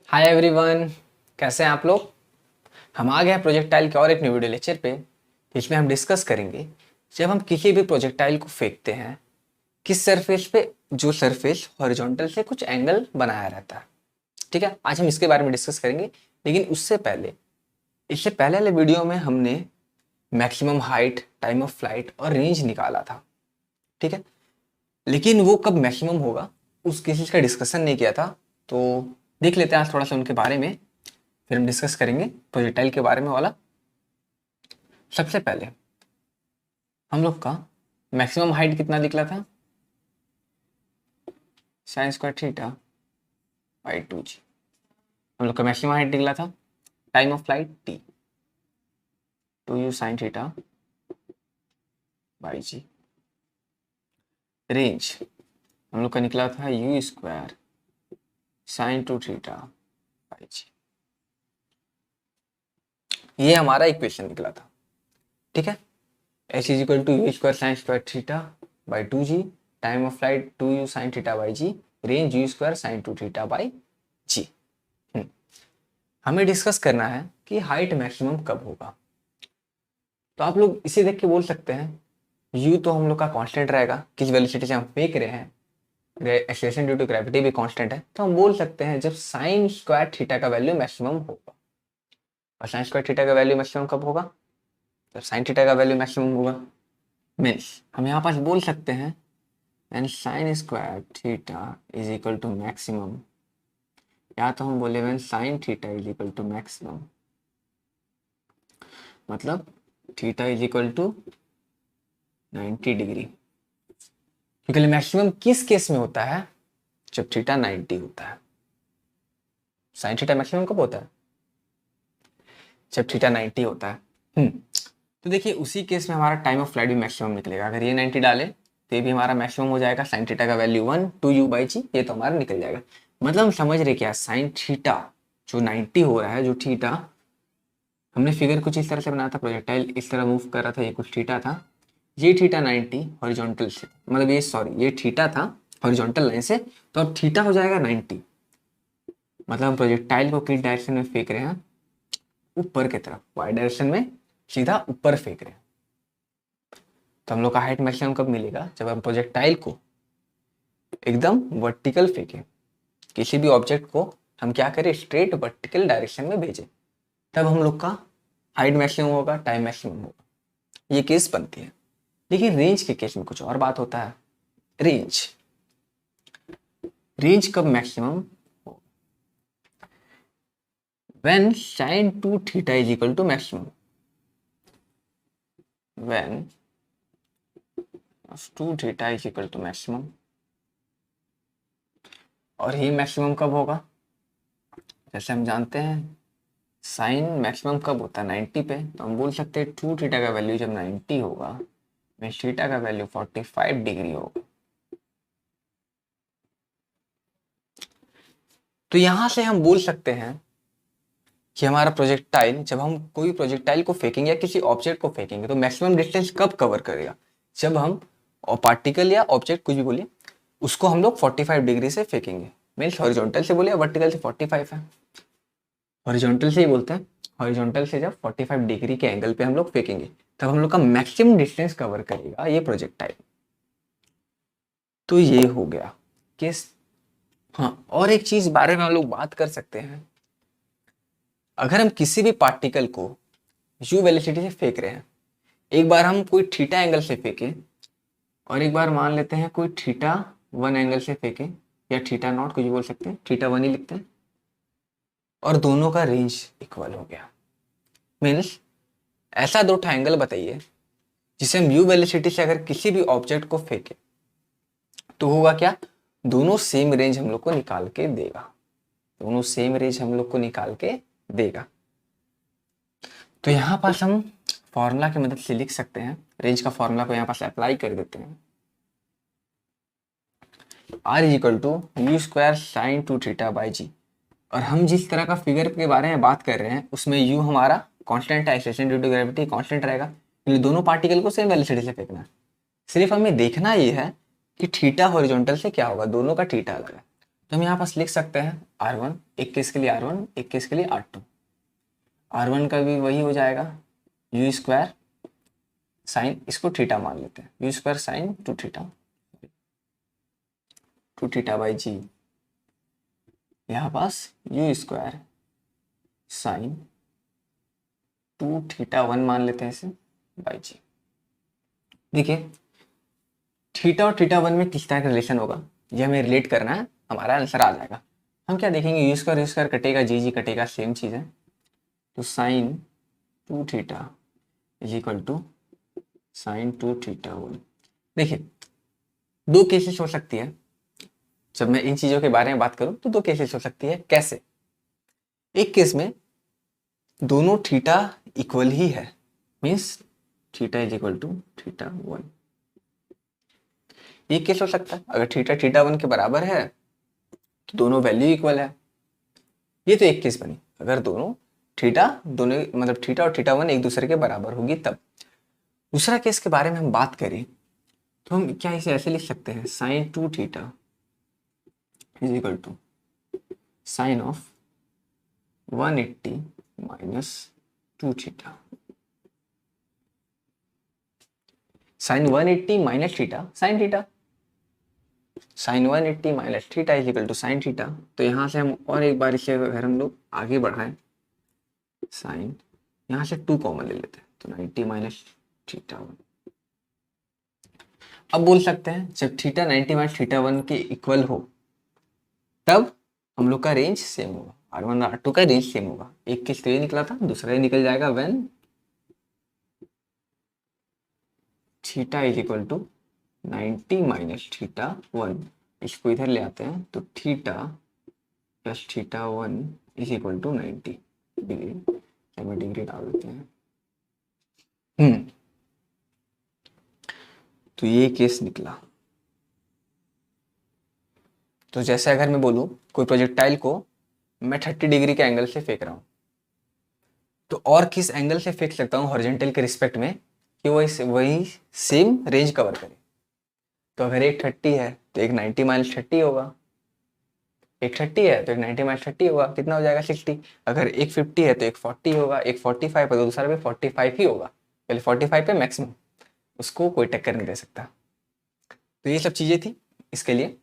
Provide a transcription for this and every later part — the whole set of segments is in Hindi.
हाय एवरीवन, कैसे हैं आप लोग। हम आ गए हैं प्रोजेक्टाइल के और एक न्यू वीडियो लेक्चर पे, जिसमें हम डिस्कस करेंगे जब हम किसी भी प्रोजेक्टाइल को फेंकते हैं किस सरफेस पे, जो सरफेस हॉरिजॉन्टल से कुछ एंगल बनाया रहता है। ठीक है, आज हम इसके बारे में डिस्कस करेंगे। लेकिन इससे पहले वाले वीडियो में हमने maximum height, time of flight और रेंज निकाला था। ठीक है, लेकिन वो कब मैक्सिमम होगा उस केसेस का डिस्कशन नहीं किया था। तो देख लेते हैं आज थोड़ा सा उनके बारे में, फिर हम डिस्कस करेंगे प्रोजेक्टाइल के बारे में वाला। सबसे पहले हम लोग का मैक्सिमम हाइट कितना निकला था, sign square theta by 2g। हम लोग का मैक्सिमम हाइट निकला था time of flight t, 2u sine theta by g। Range हम लोग का निकला था u square sine 2 theta by g। ये हमारा इक्वेशन निकला था। ठीक है, h is equal to u square sine square theta by 2g, time of flight 2u sine theta by g, range u square sine 2 theta by g। हमें डिस्कस करना है कि हाइट मैक्सिमम कब होगा। तो आप लोग इसे देख के बोल सकते हैं u तो हम लोग का कांस्टेंट रहेगा, किस वेलोसिटी से हम फेंक रहे हैं, एक्सेलरेशन ड्यू टू ग्रेविटी भी कांस्टेंट है। तो हम बोल सकते हैं जब साइन स्क्वायर थीटा का वैल्यू मैक्सिमम होगा। और साइन स्क्वायर थीटा का वैल्यू मैक्सिमम कब होगा, जब साइन थीटा का वैल्यू मैक्सिमम होगा। मीन्स हम यहाँ पास बोल सकते हैं and sine square theta is equal to maximum, या तो हम बोले when sine theta is equal to maximum, मतलब theta is equal to 90 degree. क्योंकि मैक्सिमम किस केस में होता है, जब थीटा 90 होता है। साइन थीटा मैक्सिमम कब होता है, जब थीटा 90 होता है। तो देखिए उसी केस में हमारा टाइम ऑफ फ्लाइट भी मैक्सिमम निकलेगा। अगर ये 90 डाले तो ये भी हमारा मैक्सिमम हो जाएगा। साइन थीटा का वैल्यू 1 2u बाई जी, ये तो हमारा निकल जाएगा। मतलब हम समझ रहे क्या, साइन थीटा जो 90 हो रहा है, जो थीटा हमने फिगर कुछ इस तरह से बनाया था, प्रोजेक्टाइल इस तरह मूव कर रहा था, ये कुछ थीटा था, ये थीटा 90 हॉरिजॉन्टल से, मतलब ये थीटा था हॉरिजॉन्टल लाइन से, तो अब थीटा हो जाएगा 90। मतलब हम प्रोजेक्टाइल को किस डायरेक्शन में फेंक रहे हैं, ऊपर की तरफ, वाई डायरेक्शन में सीधा ऊपर फेंक रहे हैं। तो हम लोग का हाइट मैक्सिमम कब मिलेगा, जब हम प्रोजेक्टाइल को एकदम वर्टिकल फेंकें, किसी भी ऑब्जेक्ट को हम क्या करें, स्ट्रेट वर्टिकल डायरेक्शन में भेजें, तब हम लोग का हाइट मैक्सिमम होगा, टाइम मैक्सिमम होगा। ये केस बनती है। लेकिन रेंज के केस में कुछ और बात होता है। रेंज रेंज कब maximum, when sine 2 theta is equal to maximum, when 2 theta is equal to maximum. और ये मैक्सिमम कब होगा, जैसे हम जानते हैं साइन मैक्सिमम कब होता है 90 पे, तो हम बोल सकते हैं 2 थीटा का वैल्यू जब 90 होगा, में थीटा का वैल्यू 45 डिग्री होगा। तो यहां से हम बोल सकते हैं कि हमारा प्रोजेक्टाइल, जब हम कोई प्रोजेक्टाइल को फेंकेंगे या किसी ऑब्जेक्ट को फेंकेंगे, तो मैक्सिमम डिस्टेंस कब कवर करेगा, जब हम पार्टिकल या ऑब्जेक्ट कुछ भी बोलिए उसको हम लोग 45 डिग्री से फेंकेंगे। मीन्स हॉरिजॉन्टल से बोले या वर्टिकल से, 45 है, हॉरिजॉन्टल से ही बोलते हैं। हॉरिजॉन्टल से जब 45 डिग्री के एंगल पे हम लोग फेंकेंगे, तब हम लोग का मैक्सिमम डिस्टेंस कवर करेगा ये प्रोजेक्टाइल। तो ये हो गया केस। हाँ, और एक चीज बारे में हम लोग बात कर सकते हैं। अगर हम किसी भी पार्टिकल को u वेलोसिटी से फेंक रहे हैं, एक बार हम कोई थीटा एंगल से फेंके और एक बार मान लेते हैं कोई थीटा 1 एंगल से फेंके, या थीटा नॉट कुछ बोल सकते हैं, थीटा 1 ही लिखते हैं, और दोनों का रेंज इक्वल हो गया। मीन्स ऐसा दो एंगल बताइए जिसे हम u वेलोसिटी से अगर किसी भी ऑब्जेक्ट को फेंके तो होगा क्या, दोनों सेम रेंज हम लोग को निकाल के देगा, दोनों सेम रेंज हम लोग को निकाल के देगा। तो यहां पास हम फॉर्मूला की मदद से लिख सकते हैं, रेंज का फॉर्मूला को यहां पास अप्लाई कर देते हैं। R is equal to u square sine 2 theta by g. और हम जिस तरह का फिगर के बारे में बात कर रहे हैं उसमें u हमारा कांस्टेंट है, acceleration due to gravity constant रहेगा, इसलिए दोनों पार्टिकल को सेम वेलोसिटी से फेंकना है। सिर्फ हमें देखना ये है कि थीटा हॉरिजॉन्टल से क्या होगा, दोनों का थीटा अलग है। तो हम यहाँ पास लिख सकते हैं R1, एक केस के लिए R1, एक केस के लिए R2। R1 का भी वही हो जाएगा यू स्क्वायर साइन, इसको थीटा मान लेते हैं, u square sine 2 theta by g, यहाँ पास यू स्क्वायर साइन 2 थीटा 1 मान लेते हैं इसे बाई जी। देखिए थीटा और थीटा 1 में किस तरह का रिलेशन होगा ये हमें रिलेट करना है, हमारा आंसर आ जाएगा। हम क्या देखेंगे, यू स्क्वायर कटेगा, जी कटेगा, सेम चीज़ है। तो sine 2 theta is equal to sine 2 theta 1। देखिए दो केसेस हो सकती है, जब मैं इन चीज़ों के बारे में बात करूं तो दो केसेस हो सकती है। कैसे? एक केस में दोनों थीटा इक्वल ही है, means theta is equal to theta 1। एक केस हो सकता है अगर थीटा थीटा 1 के बराबर है तो दोनों वैल्यू इक्वल है, ये तो एक केस बनी। अगर दोनों मतलब थीटा और थीटा 1 एक दूसरे के बराबर होगी तब। दूसरा केस के बारे में हम बात करें तो हम क्या इसे ऐसे लिख सकते हैं, sine 2 theta is equal to sine of 180 minus 2 theta. Sine 180 minus theta sine theta, sine 180 minus theta is equal to sine theta. तो यहाँ से हम और एक बार इसे अगर हम लोग आगे बढ़ाएं, साइन यहाँ से 2 कॉमन ले लेते हैं तो 90 माइनस थीटा 1। अब बोल सकते हैं जब थीटा 90 माइनस थीटा 1 के इक्वल हो तब हम लोग का रेंज सेम होगा, R1 और R2 का रेंज सेम होगा। एक केस तो ये निकला था, दूसरा ये निकल जाएगा when theta is equal to 90 minus theta 1। इसको इधर ले आते हैं तो theta plus theta 1 is equal to 90 degree. हमें डिग्री डाल देते हैं। तो ये केस निकला। तो जैसे अगर मैं बोलूं कोई प्रोजेक्टाइल को मैं 30 डिग्री के एंगल से फेंक रहा हूं, तो और किस एंगल से फेंक सकता हूं हॉरिजॉन्टल के रिस्पेक्ट में कि वही सेम रेंज कवर करे। तो अगर एक 30 है तो एक 90 माइनस 30 होगा, एक 30 है तो एक 90 माइनस 30 होगा, कितना हो जाएगा 60। अगर एक 50 है तो एक 40 होगा, एक 45 है तो दूसरा भी 45 ही होगा, पहले 45 पे मैक्सिमम, उसको कोई टक्कर नहीं दे सकता। तो ये सब चीज़ें थी इसके लिए।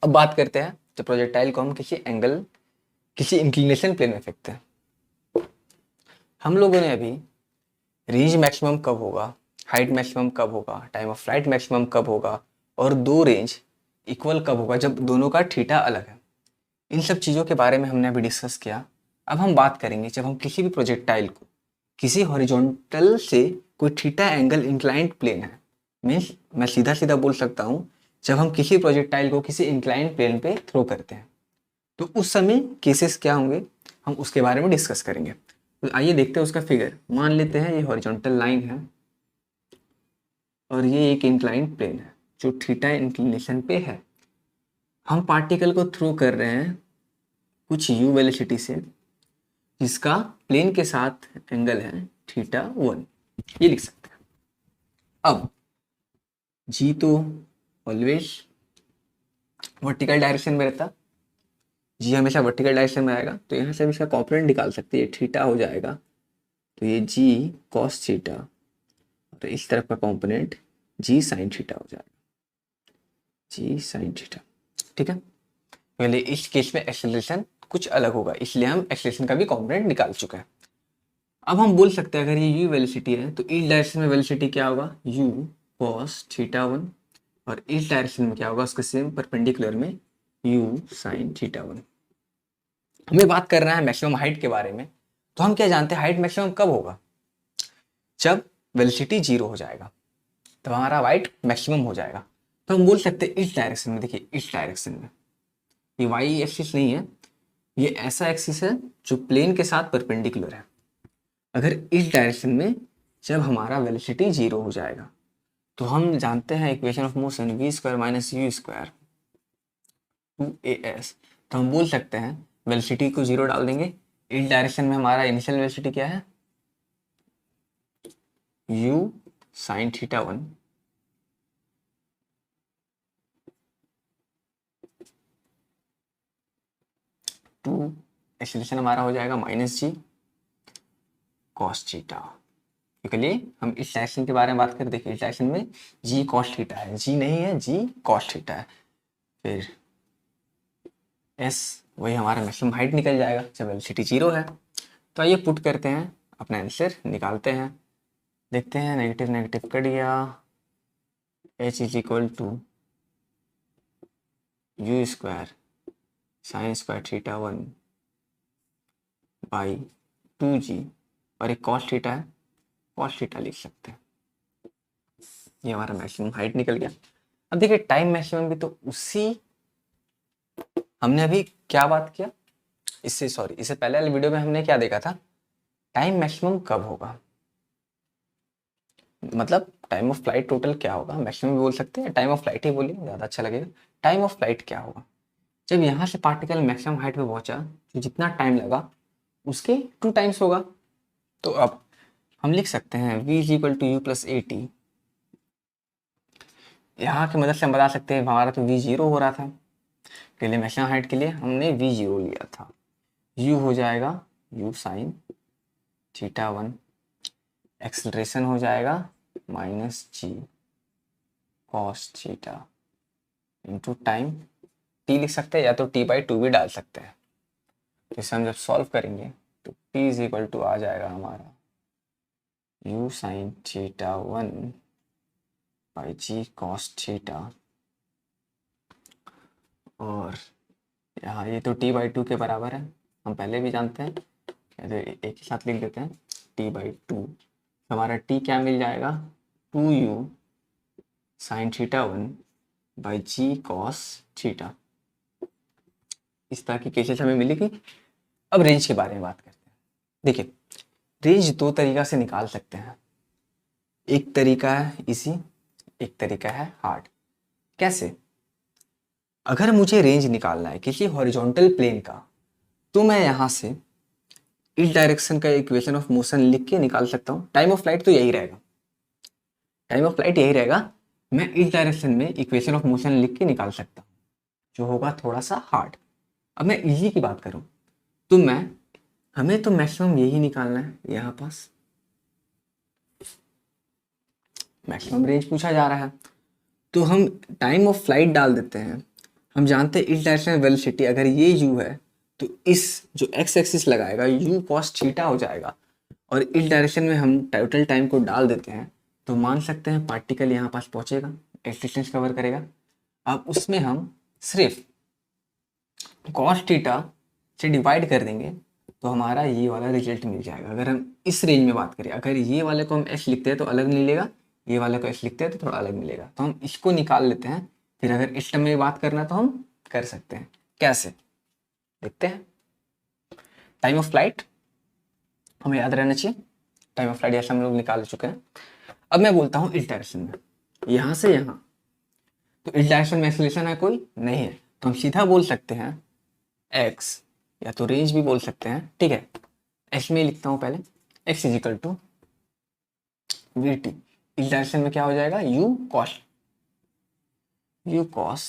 अब बात करते हैं तो प्रोजेक्टाइल को हम किसी एंगल, किसी इंक्लिनेशन प्लेन में फेंकते हैं। हम लोगों ने अभी रेंज मैक्सिमम कब होगा, हाइट मैक्सिमम कब होगा, टाइम ऑफ फ्लाइट मैक्सिमम कब होगा, और दो रेंज इक्वल कब होगा जब दोनों का थीटा अलग है, इन सब चीज़ों के बारे में हमने अभी डिस्कस किया। अब हम बात करेंगे जब हम किसी भी प्रोजेक्टाइल को किसी हॉरिजॉन्टल से कोई थीटा एंगल इंक्लाइंड प्लेन है, मीन्स मैं सीधा सीधा बोल सकता हूँ जब हम किसी प्रोजेक्टाइल को किसी इंक्लाइंड प्लेन पे थ्रो करते हैं तो उस समय केसेस क्या होंगे हम उसके बारे में डिस्कस करेंगे। तो आइए देखते हैं उसका फिगर। मान लेते हैं ये हॉरिजॉन्टल लाइन है और ये एक इंक्लाइंड प्लेन है जो थीटा इंक्लिनेशन पे है। हम पार्टिकल को थ्रो कर रहे हैं कुछ u वेलोसिटी से जिसका प्लेन के साथ एंगल है थीटा 1, ये लिख सकते हैं। अब g तो ऑलवेज वर्टिकल डायरेक्शन में रहता, जी हमेशा वर्टिकल डायरेक्शन में आएगा, तो यहाँ से हम इसका कॉम्पोनेंट निकाल सकते हैं, थीटा हो जाएगा तो ये जी कॉस थीटा और इस तरफ का कॉम्पोनेंट जी साइन थीटा हो जाएगा, जी साइन थीटा। ठीक है, पहले इस केस में एक्सेलरेशन कुछ अलग होगा इसलिए हम एक्सेलरेशन का भी कॉम्पोनेंट निकाल चुके हैं। अब हम बोल सकते हैं अगर ये यू वेलोसिटी है तो इस डायरेक्शन में वेलोसिटी क्या होगा, यू कॉस थीटा 1, और इस डायरेक्शन में क्या होगा उसके सेम परपेंडिकुलर में यू साइन थीटा 1। हमें बात करना है मैक्सिमम हाइट के बारे में, तो हम क्या जानते हैं हाइट मैक्सिमम कब होगा, जब वेलोसिटी 0 हो जाएगा तो हमारा हाइट मैक्सिमम हो जाएगा। तो हम बोल सकते हैं इस डायरेक्शन में, देखिए इस डायरेक्शन में, ये वाई एक्सिस नहीं है, ये ऐसा एक्सिस है जो प्लेन के साथ परपेंडिकुलर है। अगर इस डायरेक्शन में जब हमारा वेलोसिटी 0 हो जाएगा तो हम जानते हैं equation of motion v square minus u square 2as। तो हम बोल सकते हैं वेलोसिटी को 0 डाल देंगे, इस डायरेक्शन में हमारा इनिशियल वेलोसिटी क्या है, u sine theta 1 to acceleration हमारा हो जाएगा माइनस जी कॉस थीटा। क्योंकि हम इस डायरेक्शन के बारे में बात करें, देखिए इस डायरेक्शन में जी कॉस थीटा है, जी नहीं है, जी कॉस थीटा है। फिर एस वही हमारा मैक्सिमम हाइट निकल जाएगा जब वेलोसिटी 0 है। तो आइए पुट करते हैं, अपना आंसर निकालते हैं। देखते हैं, नेगेटिव नेगेटिव कट गया, h is equal to u square sine square theta 1 by 2g, और एक कॉस थीटा है, कॉस थीटा लिख सकते हैं। ये हमारा मैक्सिमम हाइट निकल गया। अब देखिए टाइम मैक्सिमम भी तो उसी, हमने अभी क्या बात किया, इससे पहले वाले वीडियो में हमने क्या देखा था, टाइम मैक्सिमम कब होगा, मतलब टाइम ऑफ फ्लाइट टोटल क्या होगा, मैक्सिमम भी बोल सकते हैं, टाइम ऑफ फ्लाइट ही बोलिए ज़्यादा अच्छा लगेगा। टाइम ऑफ फ्लाइट क्या होगा जब यहाँ से पार्टिकल मैक्सिमम हाइट पे पहुंचा, तो जितना टाइम लगा उसके 2 टाइम्स होगा। तो अब हम लिख सकते हैं v is equal to u plus a t. यहाँ की मदद से हम बता सकते हैं हमारा तो v 0 हो रहा था, के लिए मैक्सिमम हाइट के लिए हमने v 0 लिया था। u हो जाएगा u साइन थीटा 1, एक्सेलरेशन हो जाएगा minus g cos theta into time, t लिख सकते हैं या तो t/2 भी डाल सकते हैं। तो इसे हम जब सॉल्व करेंगे तो t इज इक्वल टू आ जाएगा हमारा u sine theta 1 by g cos theta, और यहाँ ये तो t/2 के बराबर है, हम पहले भी जानते हैं, तो एक ही साथ लिख देते हैं t/2। हमारा t क्या मिल जाएगा, 2u sine theta 1 by g cos theta. इस तरह की केसेस हमें मिलेगी। अब रेंज के बारे में बात करते हैं। देखिए रेंज 2 तरीका से निकाल सकते हैं, एक तरीका है इजी, एक तरीका है हार्ड। कैसे, अगर मुझे रेंज निकालना है किसी हॉरिजॉन्टल प्लेन का, तो मैं यहाँ से इस डायरेक्शन का इक्वेशन ऑफ मोशन लिख के निकाल सकता हूँ। टाइम ऑफ फ्लाइट तो यही रहेगा, टाइम ऑफ फ्लाइट यही रहेगा, मैं इस डायरेक्शन में इक्वेशन ऑफ मोशन लिख के निकाल सकता हूँ, जो होगा थोड़ा सा हार्ड। अब मैं इजी की बात करूँ तो हमें तो मैक्सिमम यही निकालना है, यहाँ पास मैक्सिमम रेंज पूछा जा रहा है, तो हम टाइम ऑफ फ्लाइट डाल देते हैं। हम जानते हैं इस डायरेक्शन में वेलोसिटी अगर ये u है तो इस जो x एक्सिस लगाएगा u cos थीटा हो जाएगा, और इस डायरेक्शन में हम टोटल टाइम को डाल देते हैं तो मान सकते हैं पार्टिकल यहाँ पास पहुँचेगा, डिस्टेंस कवर करेगा। अब उसमें हम सिर्फ cos थीटा से डिवाइड कर देंगे तो हमारा ये वाला रिजल्ट मिल जाएगा। अगर हम इस रेंज में बात करें, अगर ये वाले को हम s लिखते हैं तो अलग मिलेगा, ये वाले को s लिखते हैं तो थोड़ा अलग मिलेगा, तो हम इसको निकाल लेते हैं। फिर अगर इस टर्म में बात करना तो हम कर सकते हैं, कैसे देखते हैं। टाइम ऑफ फ्लाइट हमें याद रहना चाहिए, टाइम ऑफ फ्लाइट ऐसा हम लोग निकाल चुके हैं। अब मैं बोलता हूँ इस डायरेक्शन में, यहाँ से यहाँ, तो इस डायरेक्शन में एक्सेलरेशन है कोई नहीं है, तो हम सीधा बोल सकते हैं x, या तो रेंज भी बोल सकते हैं, ठीक है। x में लिखता हूँ पहले, x is equal to v t, इस डायरेक्शन में क्या हो जाएगा u cos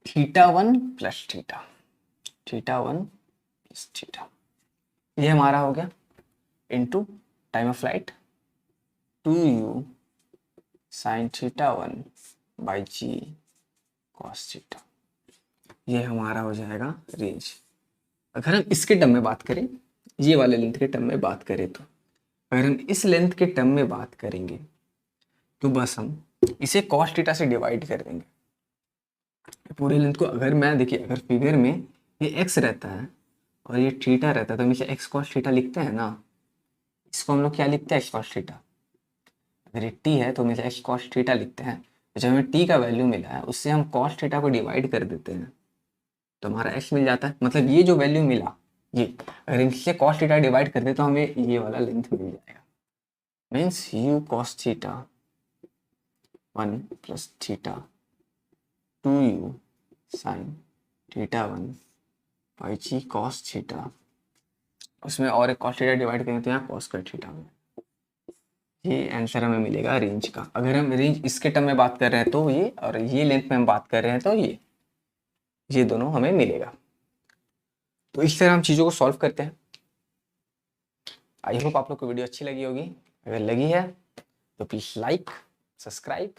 theta 1 plus theta 1 plus theta, ये हमारा हो गया into time of flight 2u sine theta 1 by g cos theta, ये हमारा हो जाएगा रेंज। अगर हम इसके टर्म में बात करें, ये वाले लेंथ के टर्म में बात करें, तो अगर हम इस लेंथ के टर्म में बात करेंगे तो बस हम इसे कॉस थीटा से डिवाइड कर देंगे पूरे लेंथ को। अगर मैं देखिए, अगर फिगर में ये x रहता है और ये थीटा रहता है तो हम इसे x cos थीटा लिखते हैं ना, इसको हम लोग क्या लिखते हैं x cos थीटा। अगर ये t है तो हम इसे x cos थीटा लिखते हैं, तो जब हमें t का वैल्यू मिला है उससे हम cos थीटा को डिवाइड कर देते हैं तो हमारा x मिल जाता है। मतलब ये जो वैल्यू मिला, ये अगर इससे cos थीटा डिवाइड कर दे तो हमें ये वाला लेंथ मिल जाएगा। Means u cos theta 1 plus theta 2u sine theta 1 by g cos theta, उसमें और एक cos थीटा डिवाइड करें तो यहाँ cos स्क्वायर थीटा में, ये आंसर हमें मिलेगा रेंज का। अगर हम रेंज इसके टर्म में बात कर रहे हैं तो ये, और ये लेंथ में हम बात कर रहे हैं तो ये दोनों हमें मिलेगा। तो इस तरह हम चीज़ों को सॉल्व करते हैं। आई होप आप लोग को वीडियो अच्छी लगी होगी। अगर लगी है तो प्लीज़ लाइक, सब्सक्राइब